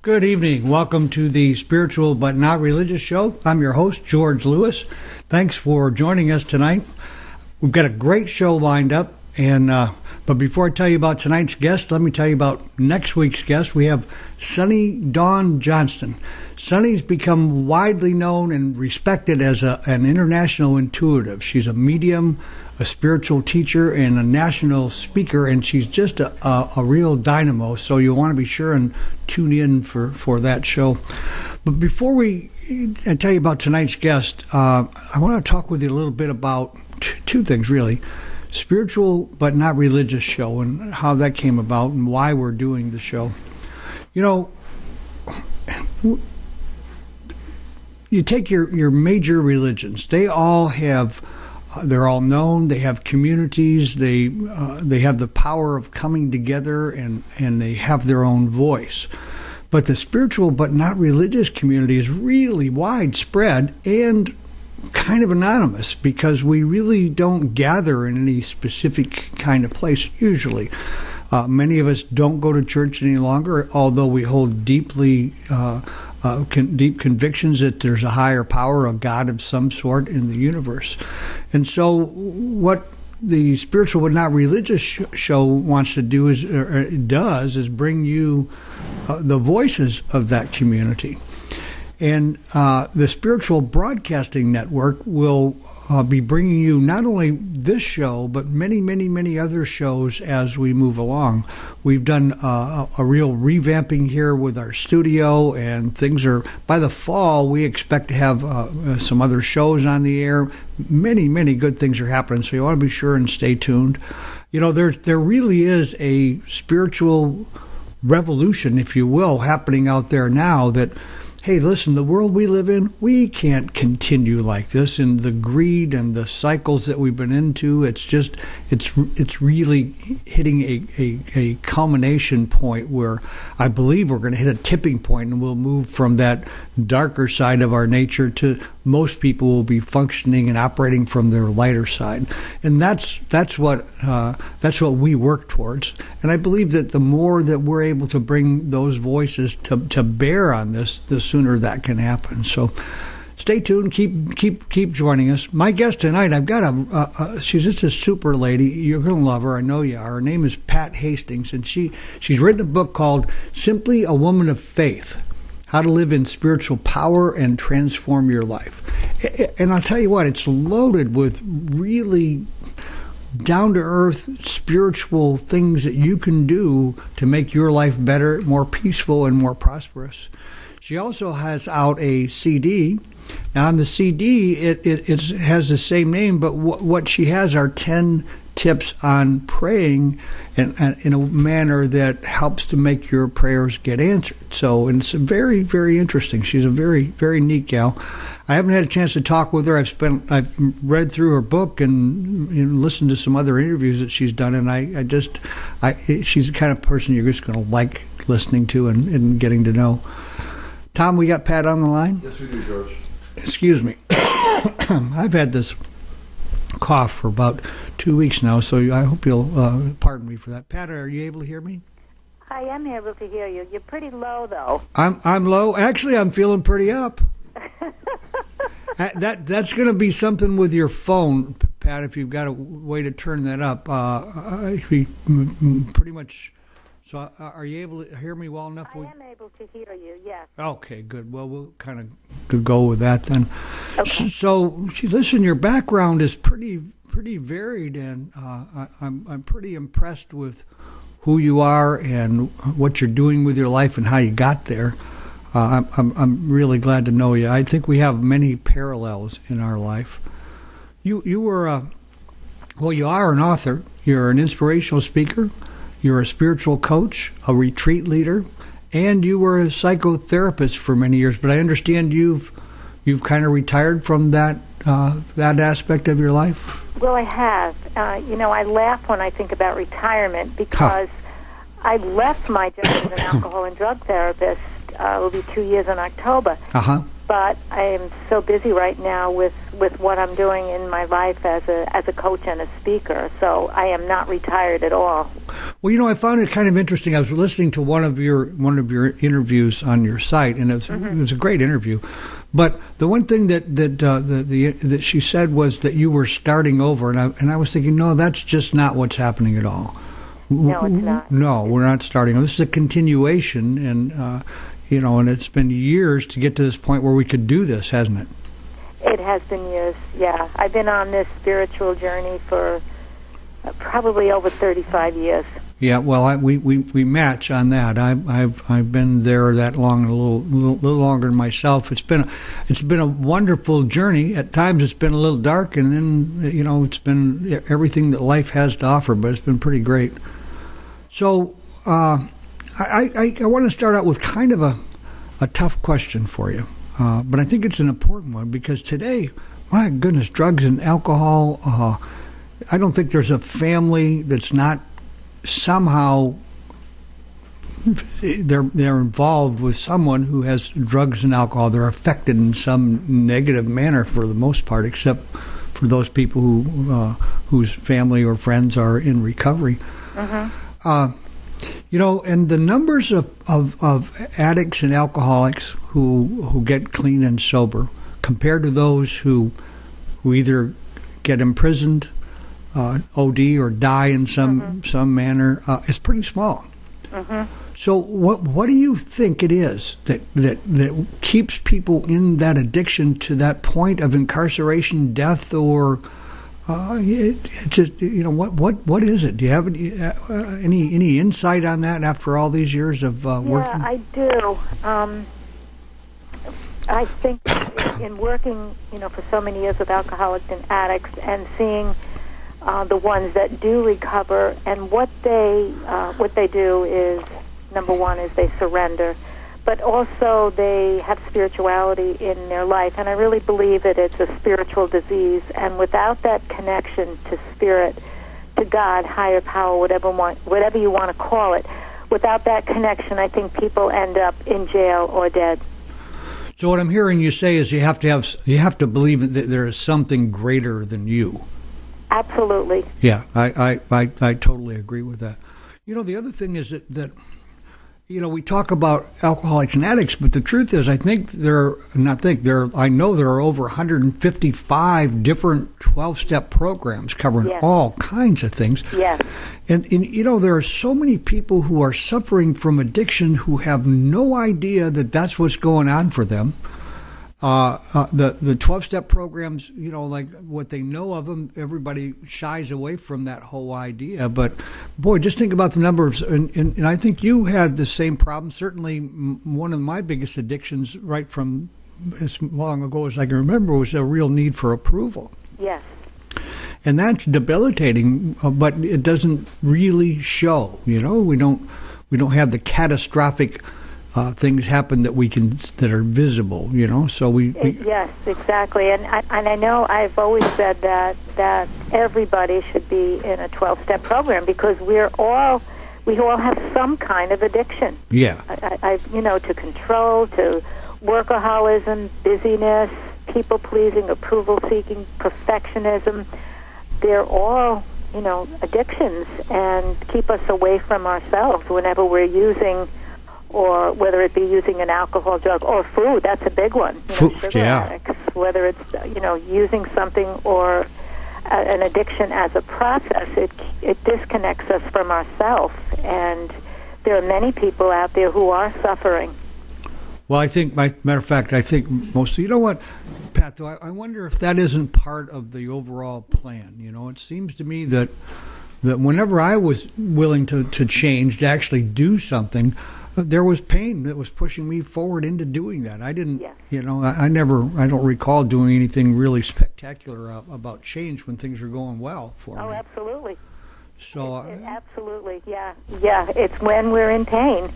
Good evening. Welcome to the Spiritual But Not Religious Show. I'm your host, George Lewis. Thanks for joining us tonight. We've got a great show lined up, but before I tell you about tonight's guest, let me tell you about next week's guest. We have Sunny Dawn Johnston. Sunny's become widely known and respected as an international intuitive. She's a medium, a spiritual teacher, and a national speaker, and she's just a real dynamo, so you'll want to be sure and tune in for that show. But before I tell you about tonight's guest, I want to talk with you a little bit about two things, really. Spiritual But Not Religious Show and how that came about and why we're doing the show. You know, you take your major religions, they all have... they're all known. They have communities. They have the power of coming together, and they have their own voice. But the spiritual but not religious community is really widespread and kind of anonymous because we really don't gather in any specific kind of place usually. Many of us don't go to church any longer, although we hold deep convictions that there's a higher power, a God of some sort in the universe. And so what the Spiritual But Not Religious show wants to do is bring you the voices of that community. And the Spiritual Broadcasting Network will be bringing you not only this show, but many, many, many other shows as we move along. We've done a real revamping here with our studio, and things are, by the fall, we expect to have some other shows on the air. Many, many good things are happening, so you want to be sure and stay tuned. You know, there really is a spiritual revolution, if you will, happening out there now that, hey, listen, the world we live in, we can't continue like this. And the greed and the cycles that we've been into, it's really hitting a culmination point where I believe we're going to hit a tipping point, and we'll move from that darker side of our nature to most people will be functioning and operating from their lighter side. And that's what we work towards. And I believe that the more that we're able to bring those voices to bear on this, the sooner that can happen. So stay tuned. Keep joining us. My guest tonight, I've got she's just a super lady. You're going to love her. I know you are. Her name is Pat Hastings, and she's written a book called Simply a Woman of Faith: How to Live in Spiritual Power and Transform Your Life. And I'll tell you what, it's loaded with really down-to-earth spiritual things that you can do to make your life better, more peaceful, and more prosperous. She also has out a CD. Now, on the CD, it has the same name, but what she has are 10 tips on praying in a manner that helps to make your prayers get answered. So, and it's very, very interesting. She's a very, very neat gal. I haven't had a chance to talk with her. I've read through her book and listened to some other interviews that she's done, and she's the kind of person you're just going to like listening to and getting to know. Tom, we got Pat on the line? Yes, we do, George. Excuse me. I've had this cough for about 2 weeks now, so I hope you'll pardon me for that. Pat, are you able to hear me? I am able to hear you. You're pretty low, though. I'm low. Actually, I'm feeling pretty up. That's going to be something with your phone, Pat, if you've got a way to turn that up. Pretty much. So are you able to hear me well enough? I am able to hear you, yes. Okay, good. Well, we'll kind of go with that then. Okay. So listen, your background is pretty varied, and I'm pretty impressed with who you are and what you're doing with your life and how you got there. I'm really glad to know you. I think we have many parallels in our life. You were you are an author. You're an inspirational speaker. You're a spiritual coach, a retreat leader, and you were a psychotherapist for many years. But I understand you've kind of retired from that aspect of your life. Well, I have. I laugh when I think about retirement because I left my job as an alcohol and drug therapist. It will be 2 years in October. but I am so busy right now with what I'm doing in my life as a coach and a speaker. So I am not retired at all. Well, I found it kind of interesting. I was listening to one of your interviews on your site, and it was a great interview. But the one thing that she said was that you were starting over, and I was thinking, no, that's just not what's happening at all. No, it's not. No, we're not starting. This is a continuation, and and it's been years to get to this point where we could do this, hasn't it? It has been years. Yeah, I've been on this spiritual journey for probably over 35 years. Yeah, well, we match on that. I've been there that long, a little longer than myself. It's been a wonderful journey. At times, it's been a little dark, and then it's been everything that life has to offer. But it's been pretty great. So I want to start out with kind of a tough question for you, but I think it's an important one because today, my goodness, drugs and alcohol. I don't think there's a family that's not somehow they're involved with someone who has drugs and alcohol. They're affected in some negative manner for the most part, except for those people whose family or friends are in recovery. And the numbers of addicts and alcoholics who get clean and sober compared to those who either get imprisoned, OD, or die in some manner is pretty small. So what do you think it is that keeps people in that addiction to that point of incarceration, death, or it just what is it? Do you have any insight on that after all these years of working? Yeah, I do. I think in working, for so many years with alcoholics and addicts and seeing the ones that do recover, and what they do is, number one, is they surrender, but also they have spirituality in their life, and I really believe that it's a spiritual disease, and without that connection to spirit, to God, higher power, whatever you want to call it, without that connection, I think people end up in jail or dead. So what I'm hearing you say is you have to believe that there is something greater than you. Absolutely. Yeah, I totally agree with that. The other thing is that we talk about alcoholics and addicts, but the truth is, I know there are over 155 different 12-step programs covering all kinds of things. Yes. And there are so many people who are suffering from addiction who have no idea that that's what's going on for them. The 12-step programs, like what they know of them, everybody shies away from that whole idea. But, boy, just think about the numbers. And I think you had the same problem. Certainly one of my biggest addictions right from as long ago as I can remember was a real need for approval. Yes. And that's debilitating, but it doesn't really show. We don't have the catastrophic things happen that are visible, So we yes, exactly, and I know I've always said that everybody should be in a 12-step program because we all have some kind of addiction. Yeah, to control, to workaholism, busyness, people pleasing, approval seeking, perfectionism. They're all addictions and keep us away from ourselves whenever we're using. Or whether it be using an alcohol, drug, or food, that's a big one. Sugar addicts, whether it's, using something or an addiction as a process, it disconnects us from ourselves. And there are many people out there who are suffering. Well, I think, matter of fact, mostly, you know what, Pat, though, I wonder if that isn't part of the overall plan. It seems to me that whenever I was willing to change, to actually do something, there was pain that was pushing me forward into doing that. I didn't, I don't recall doing anything really spectacular about change when things were going well for me. Oh, absolutely. So absolutely, yeah. It's when we're in pain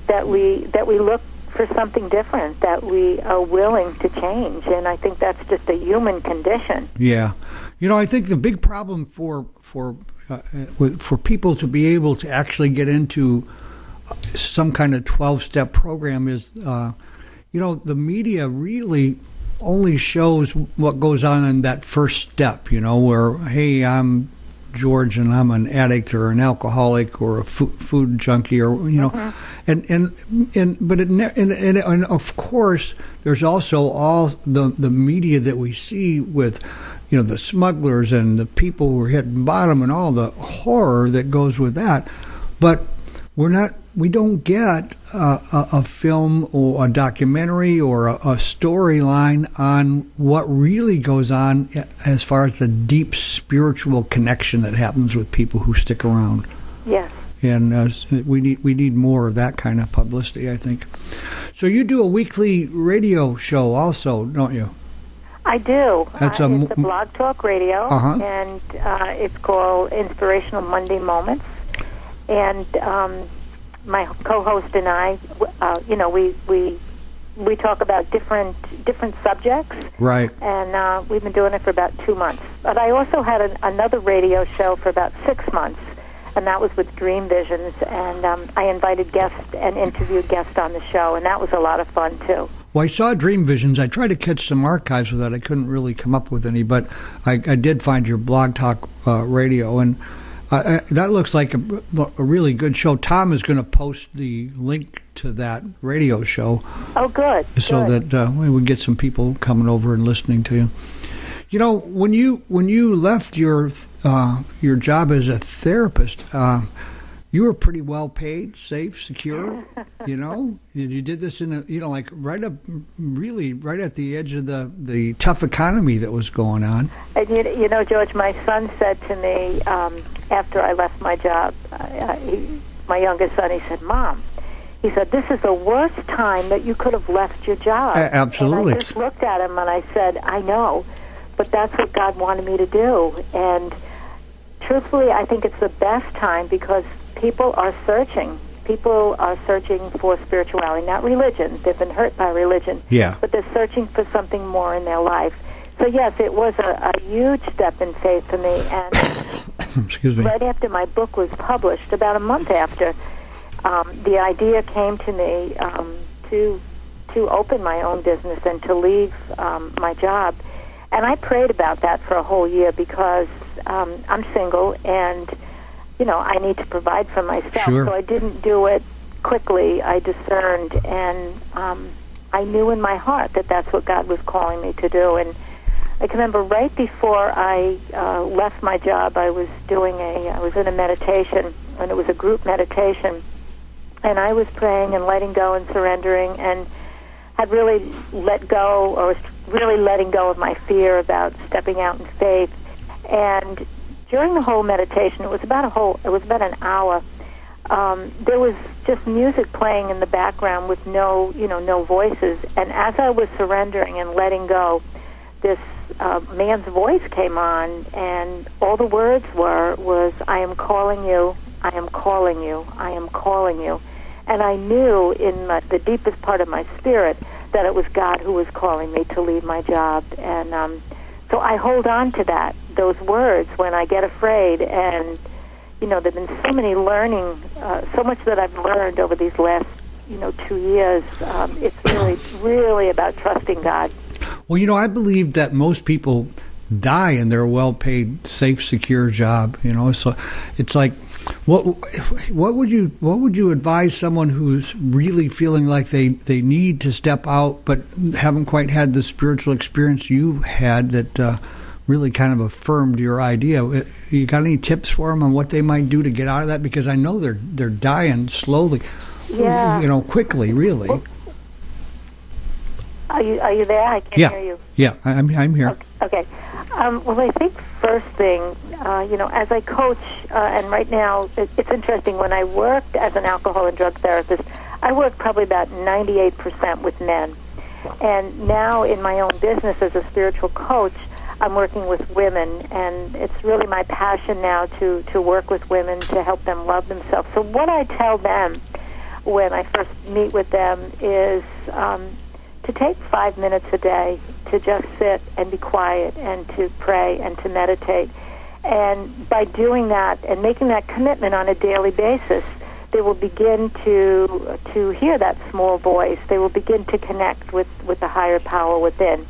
that we look for something different, that we are willing to change, and I think that's just a human condition. Yeah, I think the big problem for people to be able to actually get into some kind of 12-step program is, the media really only shows what goes on in that first step, where, hey, I'm George and I'm an addict or an alcoholic or a food junkie, or and of course there's also all the media that we see with the smugglers and the people who are hitting bottom and all the horror that goes with that, but we don't get a film or a documentary or a storyline on what really goes on as far as the deep spiritual connection that happens with people who stick around. Yes. And we need more of that kind of publicity, I think. So you do a weekly radio show also, don't you? I do. It's a Blog Talk Radio, uh-huh. and it's called Inspirational Monday Moments. And my co-host and I, we talk about different subjects. Right. And we've been doing it for about 2 months. But I also had another radio show for about 6 months, and that was with Dream Visions. And I invited guests and interviewed guests on the show, and that was a lot of fun too. Well, I saw Dream Visions. I tried to catch some archives of that. I couldn't really come up with any, but I did find your Blog Talk Radio, and that looks like a really good show. Tom is going to post the link to that radio show. Oh, good. So good. that we get some people coming over and listening to you. When you left your job as a therapist, you were pretty well paid, safe, secure. You did this in right at the edge of the tough economy that was going on. And George, my son said to me after I left my job, my youngest son, he said, "Mom," he said, "this is the worst time that you could have left your job." Absolutely. And I just looked at him and I said, "I know, but that's what God wanted me to do." And truthfully, I think it's the best time because people are searching. People are searching for spirituality, not religion. They've been hurt by religion. Yeah. But they're searching for something more in their life. So, yes, it was a huge step in faith for me. And excuse me. Right after my book was published, about a month after, the idea came to me to open my own business and to leave my job. And I prayed about that for a whole year because I'm single and I need to provide for myself. Sure. So I didn't do it quickly. I discerned, and I knew in my heart that that's what God was calling me to do. And I can remember right before I left my job, I was in a meditation, and it was a group meditation, and I was praying and letting go and surrendering, and had really let go, or was really letting go of my fear about stepping out in faith. And during the whole meditation, it was about an hour. There was just music playing in the background with no voices. And as I was surrendering and letting go, this man's voice came on, and all the words was, "I am calling you, I am calling you, I am calling you." And I knew in the deepest part of my spirit that it was God who was calling me to leave my job. And so I hold on to those words when I get afraid. And there have been so many so much that I've learned over these last 2 years. It's really about trusting God. Well, I believe that most people die in their well-paid, safe, secure job. So it's like, what would you advise someone who's really feeling like they need to step out but haven't quite had the spiritual experience you had that really kind of affirmed your idea? You got any tips for them on what they might do to get out of that? Because I know they're dying slowly, quickly, really. Well, are you there? I can't hear you. Yeah, I'm here. Okay. Well, I think first thing, as I coach, and right now it's interesting. When I worked as an alcohol and drug therapist, I worked probably about 98% with men, and now in my own business as a spiritual coach, I'm working with women, and it's really my passion now to work with women to help them love themselves. So what I tell them when I first meet with them is to take 5 minutes a day to just sit and be quiet and to pray and to meditate. And by doing that and making that commitment on a daily basis, they will begin to hear that small voice. They will begin to connect with the higher power within.